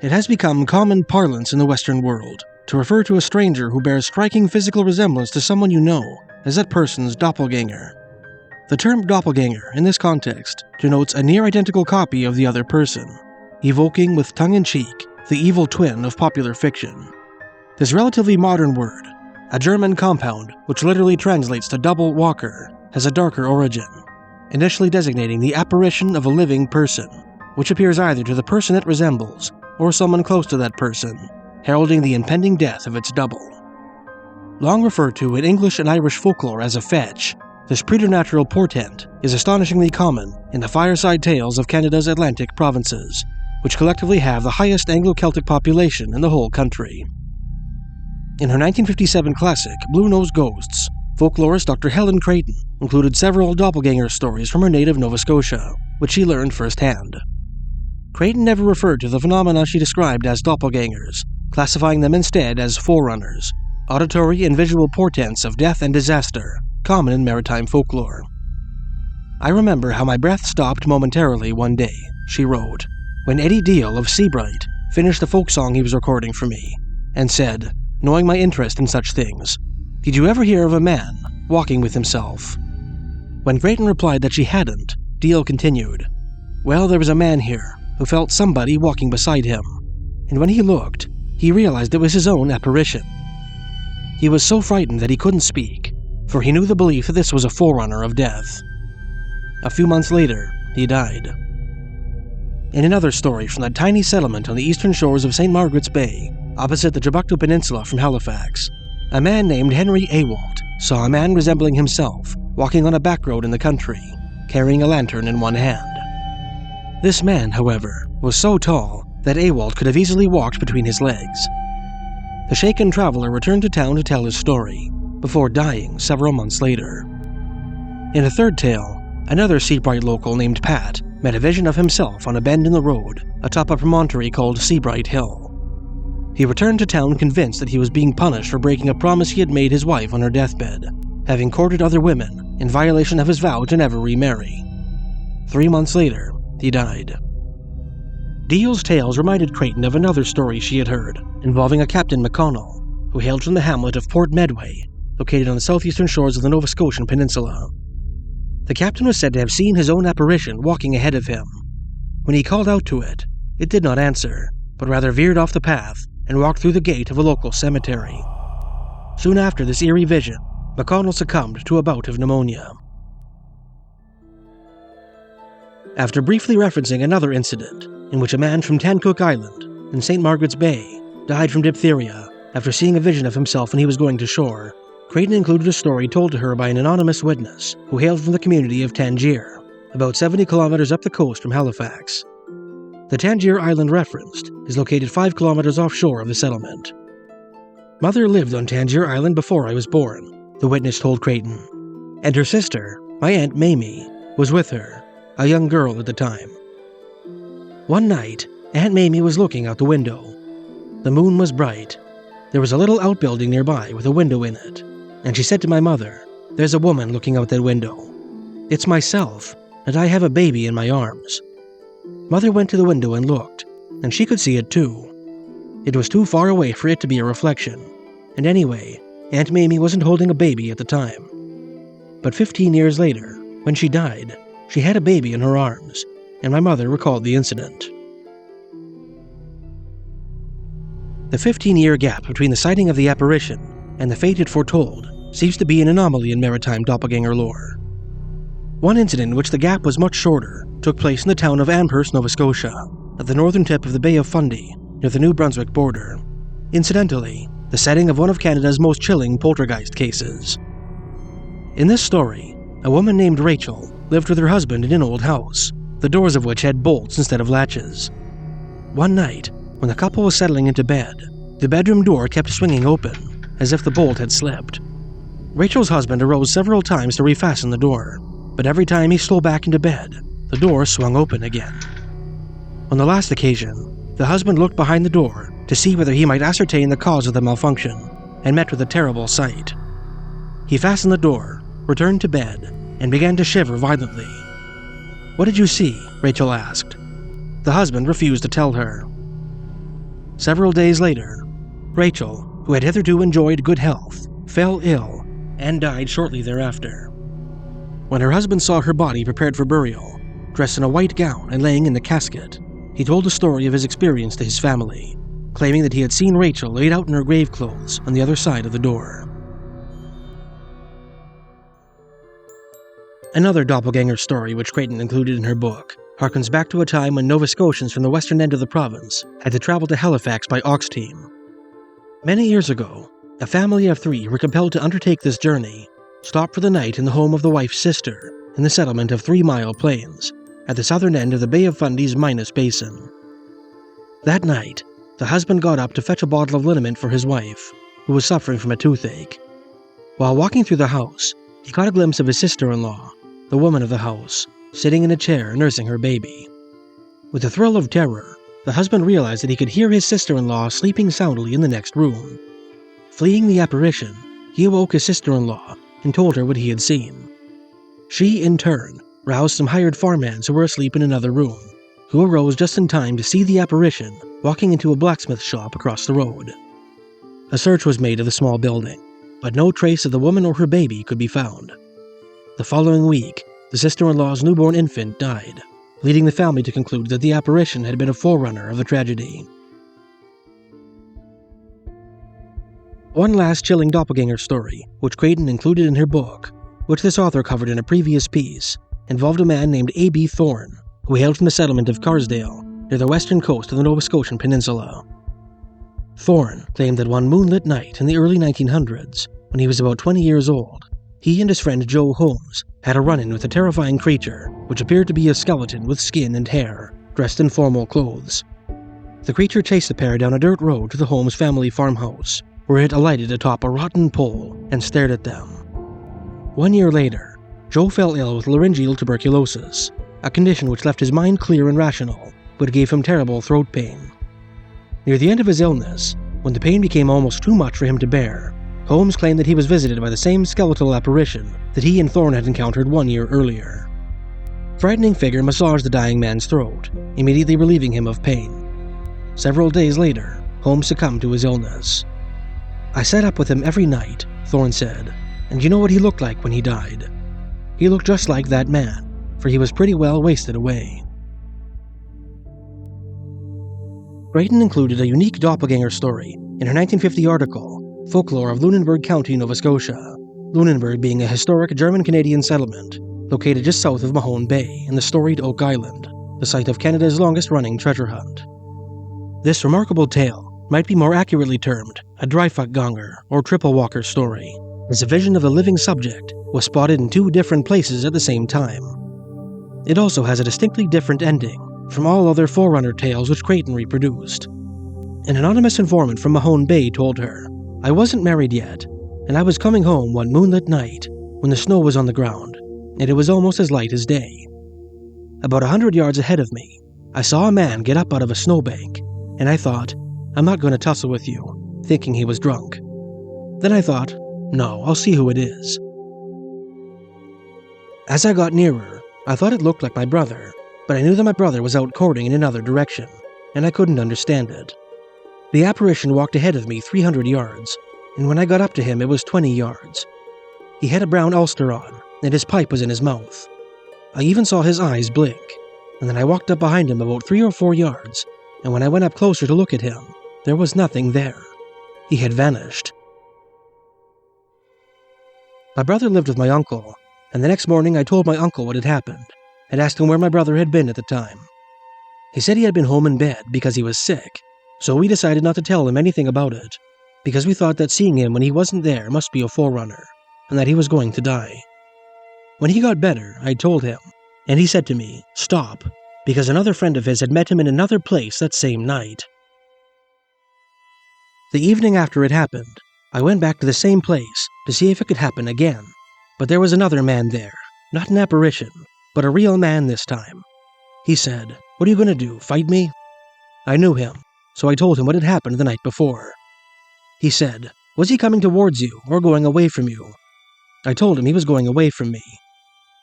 It has become common parlance in the Western world to refer to a stranger who bears striking physical resemblance to someone you know as that person's doppelganger. The term doppelganger, in this context, denotes a near-identical copy of the other person, evoking with tongue-in-cheek the evil twin of popular fiction. This relatively modern word, a German compound which literally translates to double walker, has a darker origin, initially designating the apparition of a living person, which appears either to the person it resembles or someone close to that person, heralding the impending death of its double. Long referred to in English and Irish folklore as a fetch, this preternatural portent is astonishingly common in the fireside tales of Canada's Atlantic provinces, which collectively have the highest Anglo-Celtic population in the whole country. In her 1957 classic, Blue-Nosed Ghosts, folklorist Dr. Helen Creighton included several doppelganger stories from her native Nova Scotia, which she learned firsthand. Creighton never referred to the phenomena she described as doppelgangers, classifying them instead as forerunners, auditory and visual portents of death and disaster, common in maritime folklore. I remember how my breath stopped momentarily one day, she wrote, when Eddie Deal of Seabright finished the folk song he was recording for me, and said, knowing my interest in such things, "Did you ever hear of a man walking with himself?" When Creighton replied that she hadn't, Deal continued, "Well, there was a man here who felt somebody walking beside him, and when he looked, he realized it was his own apparition. He was so frightened that he couldn't speak, for he knew the belief that this was a forerunner of death. A few months later, he died." In another story from that tiny settlement on the eastern shores of St. Margaret's Bay, opposite the Jabuktu Peninsula from Halifax, a man named Henry Awalt saw a man resembling himself walking on a back road in the country, carrying a lantern in one hand. This man, however, was so tall that Awalt could have easily walked between his legs. The shaken traveler returned to town to tell his story, before dying several months later. In a third tale, another Seabright local named Pat met a vision of himself on a bend in the road atop a promontory called Seabright Hill. He returned to town convinced that he was being punished for breaking a promise he had made his wife on her deathbed, having courted other women in violation of his vow to never remarry. 3 months later, he died. Deal's tales reminded Creighton of another story she had heard, involving a Captain McConnell, who hailed from the hamlet of Port Medway, located on the southeastern shores of the Nova Scotian peninsula. The captain was said to have seen his own apparition walking ahead of him. When he called out to it, it did not answer, but rather veered off the path and walked through the gate of a local cemetery. Soon after this eerie vision, McConnell succumbed to a bout of pneumonia. After briefly referencing another incident, in which a man from Tancook Island, in St. Margaret's Bay, died from diphtheria after seeing a vision of himself when he was going to shore, Creighton included a story told to her by an anonymous witness who hailed from the community of Tangier, about 70 kilometers up the coast from Halifax. The Tangier island referenced is located 5 kilometers offshore of the settlement. "Mother lived on Tangier Island before I was born," the witness told Creighton, "and her sister, my Aunt Mamie, was with her, a young girl at the time. One night, Aunt Mamie was looking out the window. The moon was bright. There was a little outbuilding nearby with a window in it, and she said to my mother, 'There's a woman looking out that window. It's myself, and I have a baby in my arms.' Mother went to the window and looked, and she could see it too. It was too far away for it to be a reflection, and anyway, Aunt Mamie wasn't holding a baby at the time. But 15 years later, when she died, she had a baby in her arms, and my mother recalled the incident." The 15-year gap between the sighting of the apparition and the fate it foretold seems to be an anomaly in maritime doppelganger lore. One incident in which the gap was much shorter took place in the town of Amherst, Nova Scotia, at the northern tip of the Bay of Fundy, near the New Brunswick border. Incidentally, the setting of one of Canada's most chilling poltergeist cases. In this story, a woman named Rachel lived with her husband in an old house, the doors of which had bolts instead of latches. One night, when the couple was settling into bed, the bedroom door kept swinging open, as if the bolt had slipped. Rachel's husband arose several times to refasten the door, but every time he stole back into bed, the door swung open again. On the last occasion, the husband looked behind the door to see whether he might ascertain the cause of the malfunction, and met with a terrible sight. He fastened the door, returned to bed, and began to shiver violently. "What did you see?" Rachel asked. The husband refused to tell her. Several days later, Rachel, who had hitherto enjoyed good health, fell ill and died shortly thereafter. When her husband saw her body prepared for burial, dressed in a white gown and laying in the casket, he told the story of his experience to his family, claiming that he had seen Rachel laid out in her grave clothes on the other side of the door. Another doppelganger story which Creighton included in her book harkens back to a time when Nova Scotians from the western end of the province had to travel to Halifax by ox team. Many years ago, a family of 3 were compelled to undertake this journey, stop for the night in the home of the wife's sister in the settlement of 3 Mile Plains, at the southern end of the Bay of Fundy's Minas Basin. That night, the husband got up to fetch a bottle of liniment for his wife, who was suffering from a toothache. While walking through the house, he caught a glimpse of his sister-in-law, the woman of the house, sitting in a chair nursing her baby. With a thrill of terror, the husband realized that he could hear his sister-in-law sleeping soundly in the next room. Fleeing the apparition, he awoke his sister-in-law and told her what he had seen. She, in turn, roused some hired farmhands who were asleep in another room, who arose just in time to see the apparition walking into a blacksmith shop across the road. A search was made of the small building, but no trace of the woman or her baby could be found. The following week, the sister-in-law's newborn infant died, leading the family to conclude that the apparition had been a forerunner of the tragedy. One last chilling doppelganger story, which Creighton included in her book, which this author covered in a previous piece, involved a man named A.B. Thorne, who hailed from the settlement of Karsdale, near the western coast of the Nova Scotian peninsula. Thorne claimed that one moonlit night in the early 1900s, when he was about 20 years old, he and his friend Joe Holmes had a run-in with a terrifying creature which appeared to be a skeleton with skin and hair, dressed in formal clothes. The creature chased the pair down a dirt road to the Holmes family farmhouse, where it alighted atop a rotten pole and stared at them. 1 year later, Joe fell ill with laryngeal tuberculosis, a condition which left his mind clear and rational, but gave him terrible throat pain. Near the end of his illness, when the pain became almost too much for him to bear, Holmes claimed that he was visited by the same skeletal apparition that he and Thorne had encountered 1 year earlier. Frightening figure massaged the dying man's throat, immediately relieving him of pain. Several days later, Holmes succumbed to his illness. "I sat up with him every night," Thorne said, "and you know what he looked like when he died? He looked just like that man, for he was pretty well wasted away." Breton included a unique doppelganger story in her 1950 article, Folklore of Lunenburg County, Nova Scotia, Lunenburg being a historic German-Canadian settlement located just south of Mahone Bay in the storied Oak Island, the site of Canada's longest-running treasure hunt. This remarkable tale might be more accurately termed a Dreifachganger or triple walker story, as a vision of a living subject was spotted in 2 different places at the same time. It also has a distinctly different ending from all other Forerunner tales which Creighton reproduced. An anonymous informant from Mahone Bay told her, "I wasn't married yet, and I was coming home one moonlit night when the snow was on the ground, and it was almost as light as day. About 100 yards ahead of me, I saw a man get up out of a snowbank, and I thought, I'm not going to tussle with you," thinking he was drunk. Then I thought, no, I'll see who it is. As I got nearer, I thought it looked like my brother, but I knew that my brother was out courting in another direction, and I couldn't understand it. The apparition walked ahead of me 300 yards, and when I got up to him it was 20 yards. He had a brown ulster on, and his pipe was in his mouth. I even saw his eyes blink, and then I walked up behind him about 3 or 4 yards, and when I went up closer to look at him, there was nothing there. He had vanished. My brother lived with my uncle, and the next morning I told my uncle what had happened, and asked him where my brother had been at the time. He said he had been home in bed because he was sick, so we decided not to tell him anything about it, because we thought that seeing him when he wasn't there must be a forerunner, and that he was going to die. When he got better, I told him, and he said to me, "Stop," because another friend of his had met him in another place that same night. The evening after it happened, I went back to the same place to see if it could happen again, but there was another man there, not an apparition, but a real man this time. He said, "What are you going to do, fight me?" I knew him, so I told him what had happened the night before. He said, "Was he coming towards you or going away from you?" I told him he was going away from me.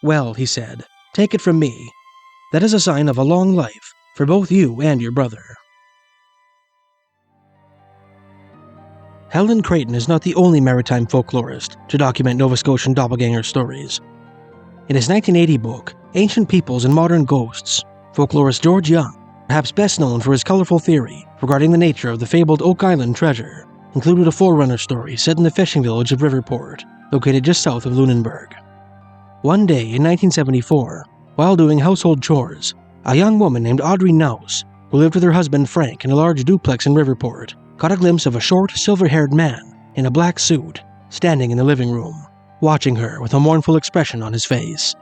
"Well," he said, "take it from me. That is a sign of a long life for both you and your brother." Helen Creighton is not the only maritime folklorist to document Nova Scotian doppelganger stories. In his 1980 book, Ancient Peoples and Modern Ghosts, folklorist George Young, perhaps best known for his colorful theory regarding the nature of the fabled Oak Island treasure, included a Forerunner story set in the fishing village of Riverport, located just south of Lunenburg. One day in 1974, while doing household chores, a young woman named Audrey Nouse, who lived with her husband Frank in a large duplex in Riverport, caught a glimpse of a short, silver-haired man in a black suit standing in the living room, watching her with a mournful expression on his face.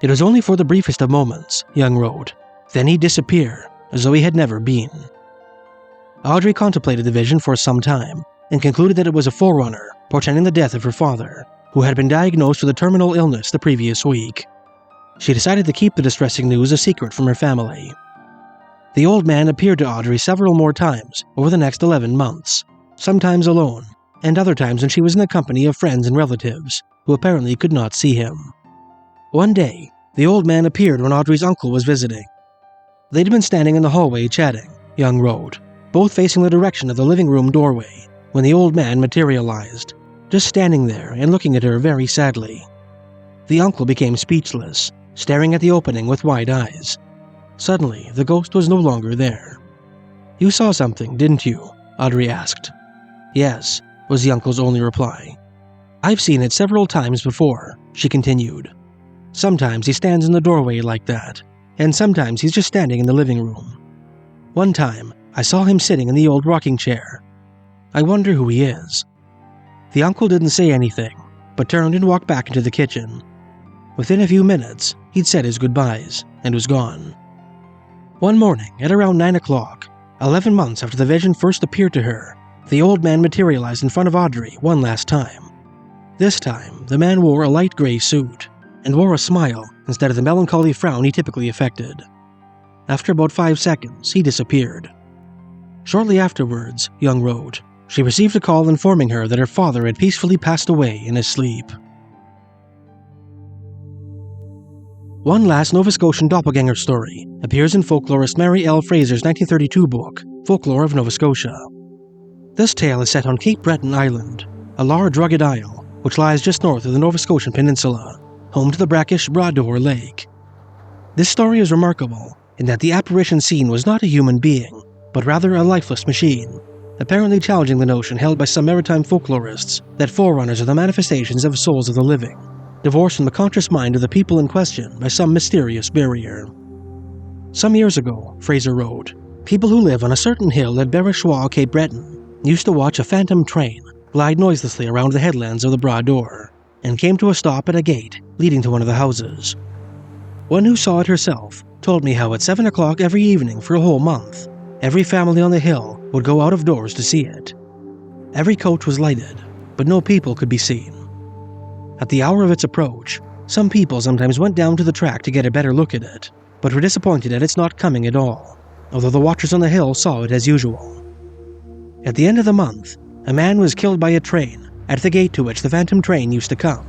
It was only for the briefest of moments, Young wrote. Then he'd disappear, as though he had never been. Audrey contemplated the vision for some time, and concluded that it was a forerunner, portending the death of her father, who had been diagnosed with a terminal illness the previous week. She decided to keep the distressing news a secret from her family. The old man appeared to Audrey several more times over the next 11 months, sometimes alone, and other times when she was in the company of friends and relatives, who apparently could not see him. One day, the old man appeared when Audrey's uncle was visiting. They'd been standing in the hallway chatting, Young wrote, both facing the direction of the living room doorway, when the old man materialized, just standing there and looking at her very sadly. The uncle became speechless, staring at the opening with wide eyes. Suddenly, the ghost was no longer there. "You saw something, didn't you?" Audrey asked. "Yes," was the uncle's only reply. "I've seen it several times before," she continued. "Sometimes he stands in the doorway like that, and sometimes he's just standing in the living room. One time, I saw him sitting in the old rocking chair. I wonder who he is." The uncle didn't say anything, but turned and walked back into the kitchen. Within a few minutes, he'd said his goodbyes and was gone. One morning, at around 9 o'clock, 11 months after the vision first appeared to her, the old man materialized in front of Audrey one last time. This time, the man wore a light gray suit, and wore a smile instead of the melancholy frown he typically affected. After about 5 seconds, he disappeared. Shortly afterwards, Young wrote, she received a call informing her that her father had peacefully passed away in his sleep. One last Nova Scotian doppelganger story appears in folklorist Mary L. Fraser's 1932 book, Folklore of Nova Scotia. This tale is set on Cape Breton Island, a large rugged isle which lies just north of the Nova Scotian peninsula, home to the brackish Bras-d'Or Lake. This story is remarkable in that the apparition seen was not a human being, but rather a lifeless machine, apparently challenging the notion held by some maritime folklorists that forerunners are the manifestations of souls of the living, divorced from the conscious mind of the people in question by some mysterious barrier. Some years ago, Fraser wrote, people who live on a certain hill at Barachois, Cape Breton, used to watch a phantom train glide noiselessly around the headlands of the Bras-d'Or, and came to a stop at a gate leading to one of the houses. One who saw it herself told me how at 7 o'clock every evening for a whole month, every family on the hill would go out of doors to see it. Every coach was lighted, but no people could be seen. At the hour of its approach, some people sometimes went down to the track to get a better look at it, but were disappointed at its not coming at all, although the watchers on the hill saw it as usual. At the end of the month, a man was killed by a train at the gate to which the phantom train used to come.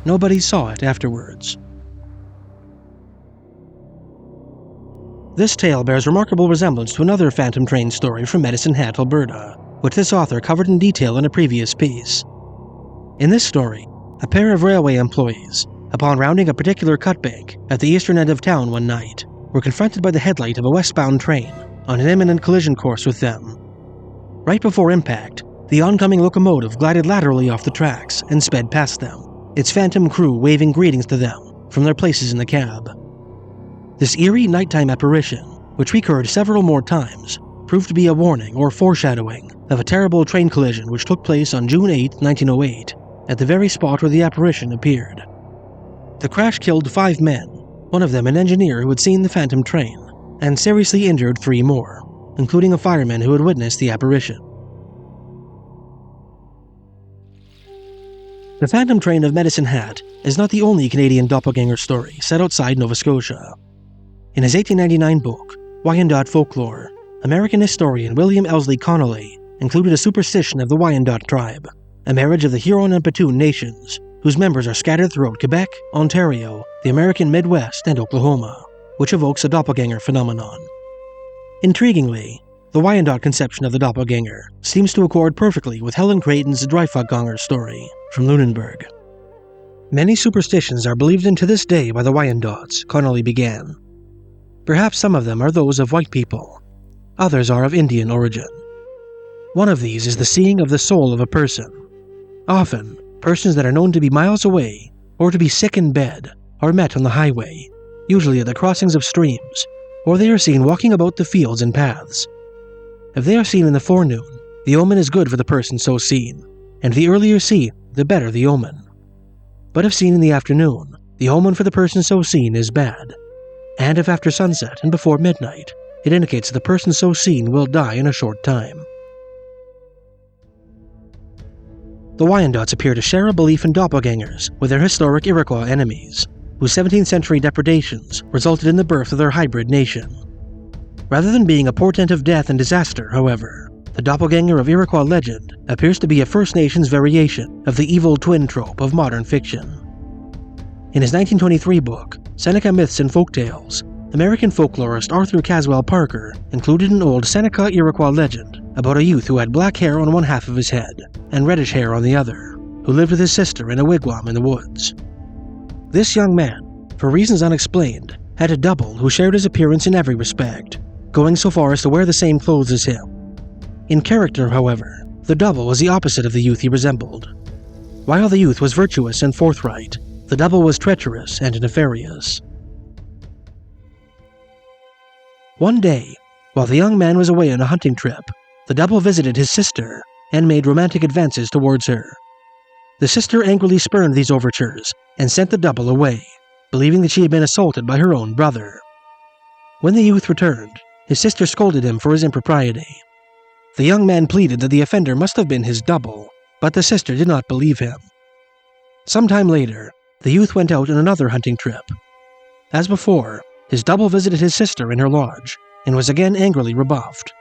Nobody saw it afterwards. This tale bears remarkable resemblance to another phantom train story from Medicine Hat, Alberta, which this author covered in detail in a previous piece. In this story, a pair of railway employees, upon rounding a particular cut bank at the eastern end of town one night, were confronted by the headlight of a westbound train on an imminent collision course with them. Right before impact, the oncoming locomotive glided laterally off the tracks and sped past them, its phantom crew waving greetings to them from their places in the cab. This eerie nighttime apparition, which recurred several more times, proved to be a warning or foreshadowing of a terrible train collision which took place on June 8, 1908, at the very spot where the apparition appeared. The crash killed 5 men, one of them an engineer who had seen the phantom train, and seriously injured 3 more, including a fireman who had witnessed the apparition. The phantom train of Medicine Hat is not the only Canadian doppelganger story set outside Nova Scotia. In his 1899 book, Wyandot Folklore, American historian William Elsley Connolly included a superstition of the Wyandot tribe, a marriage of the Huron and Petun nations, whose members are scattered throughout Quebec, Ontario, the American Midwest, and Oklahoma, which evokes a doppelganger phenomenon. Intriguingly, The Wyandot conception of the doppelganger seems to accord perfectly with Helen Creighton's Dreifachganger Story from Lunenburg. Many superstitions are believed in to this day by the Wyandots, Connolly began. Perhaps some of them are those of white people. Others are of Indian origin. One of these is the seeing of the soul of a person. Often, persons that are known to be miles away or to be sick in bed are met on the highway, usually at the crossings of streams, or they are seen walking about the fields and paths. If they are seen in the forenoon, the omen is good for the person so seen, and the earlier seen, the better the omen. But if seen in the afternoon, the omen for the person so seen is bad, and if after sunset and before midnight, it indicates that the person so seen will die in a short time. The Wyandots appear to share a belief in doppelgangers with their historic Iroquois enemies, whose 17th century depredations resulted in the birth of their hybrid nation. Rather than being a portent of death and disaster, however, the Doppelganger of Iroquois legend appears to be a First Nations variation of the evil twin trope of modern fiction. In his 1923 book, Seneca Myths and Folktales, American folklorist Arthur Caswell Parker included an old Seneca Iroquois legend about a youth who had black hair on one half of his head and reddish hair on the other, who lived with his sister in a wigwam in the woods. This young man, for reasons unexplained, had a double who shared his appearance in every respect, going so far as to wear the same clothes as him. In character, however, the double was the opposite of the youth he resembled. While the youth was virtuous and forthright, the double was treacherous and nefarious. One day, while the young man was away on a hunting trip, the double visited his sister and made romantic advances towards her. The sister angrily spurned these overtures and sent the double away, believing that she had been assaulted by her own brother. When the youth returned, his sister scolded him for his impropriety. The young man pleaded that the offender must have been his double, but the sister did not believe him. Sometime later, the youth went out on another hunting trip. As before, his double visited his sister in her lodge, and was again angrily rebuffed.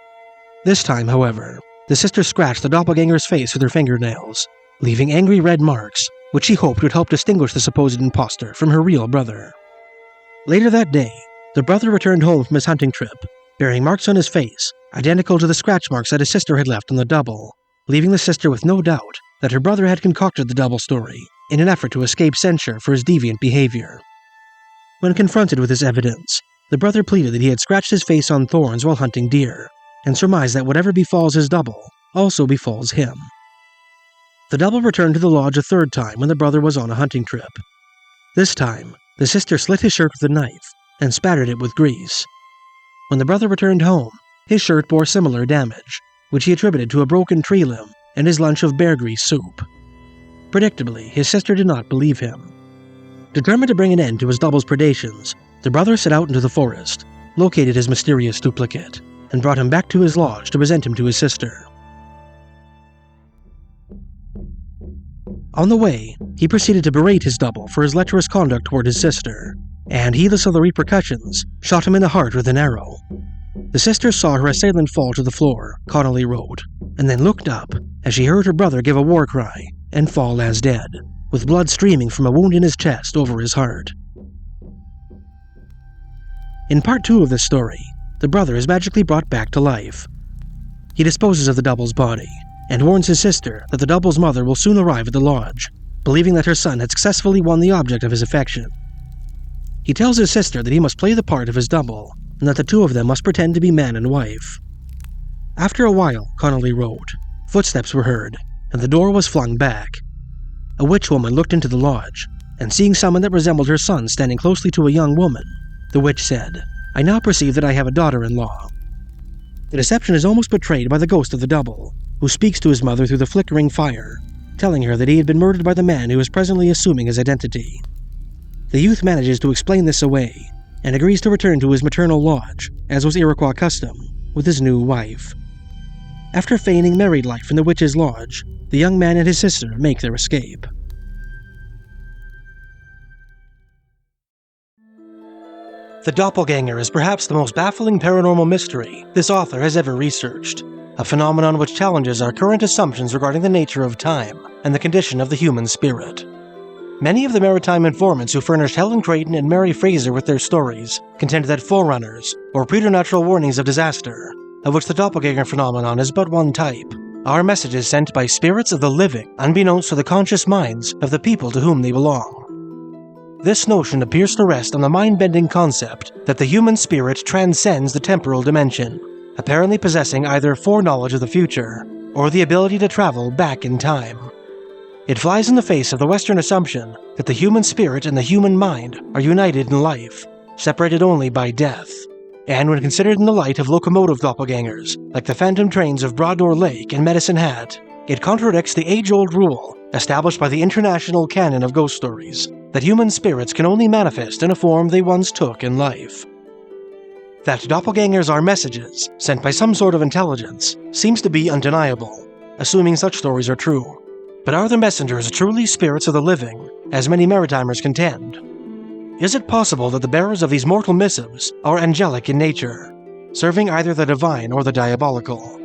This time, however, the sister scratched the doppelganger's face with her fingernails, leaving angry red marks, which she hoped would help distinguish the supposed impostor from her real brother. Later that day, the brother returned home from his hunting trip, bearing marks on his face, identical to the scratch marks that his sister had left on the double, leaving the sister with no doubt that her brother had concocted the double story in an effort to escape censure for his deviant behavior. When confronted with this evidence, the brother pleaded that he had scratched his face on thorns while hunting deer, and surmised that whatever befalls his double also befalls him. The double returned to the lodge a third time when the brother was on a hunting trip. This time, the sister slit his shirt with a knife and spattered it with grease. When the brother returned home, his shirt bore similar damage, which he attributed to a broken tree limb and his lunch of bear grease soup. Predictably, his sister did not believe him. Determined to bring an end to his double's predations, the brother set out into the forest, located his mysterious duplicate, and brought him back to his lodge to present him to his sister. On the way, he proceeded to berate his double for his lecherous conduct toward his sister, and, heedless of the repercussions, shot him in the heart with an arrow. The sister saw her assailant fall to the floor, Connolly wrote, and then looked up as she heard her brother give a war cry and fall as dead, with blood streaming from a wound in his chest over his heart. In part 2 of this story, the brother is magically brought back to life. He disposes of the double's body, and warns his sister that the double's mother will soon arrive at the lodge, believing that her son had successfully won the object of his affection. He tells his sister that he must play the part of his double, and that the two of them must pretend to be man and wife. After a while, Connolly wrote, footsteps were heard, and the door was flung back. A witch woman looked into the lodge, and seeing someone that resembled her son standing closely to a young woman, the witch said, "I now perceive that I have a daughter-in-law." The deception is almost betrayed by the ghost of the double, who speaks to his mother through the flickering fire, telling her that he had been murdered by the man who is presently assuming his identity. The youth manages to explain this away, and agrees to return to his maternal lodge, as was Iroquois custom, with his new wife. After feigning married life in the witch's lodge, the young man and his sister make their escape. The Doppelganger is perhaps the most baffling paranormal mystery this author has ever researched, a phenomenon which challenges our current assumptions regarding the nature of time and the condition of the human spirit. Many of the maritime informants who furnished Helen Creighton and Mary Fraser with their stories contend that forerunners, or preternatural warnings of disaster, of which the doppelganger phenomenon is but one type, are messages sent by spirits of the living unbeknownst to the conscious minds of the people to whom they belong. This notion appears to rest on the mind-bending concept that the human spirit transcends the temporal dimension, apparently possessing either foreknowledge of the future or the ability to travel back in time. It flies in the face of the Western assumption that the human spirit and the human mind are united in life, separated only by death. And when considered in the light of locomotive doppelgangers, like the phantom trains of Broaddoor Lake and Medicine Hat, it contradicts the age-old rule established by the international canon of ghost stories that human spirits can only manifest in a form they once took in life. That doppelgangers are messages sent by some sort of intelligence seems to be undeniable, assuming such stories are true. But are the messengers truly spirits of the living, as many Maritimers contend? Is it possible that the bearers of these mortal missives are angelic in nature, serving either the divine or the diabolical?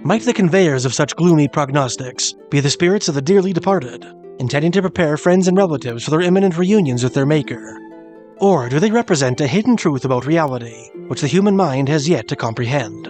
Might the conveyors of such gloomy prognostics be the spirits of the dearly departed, intending to prepare friends and relatives for their imminent reunions with their Maker? Or do they represent a hidden truth about reality, which the human mind has yet to comprehend?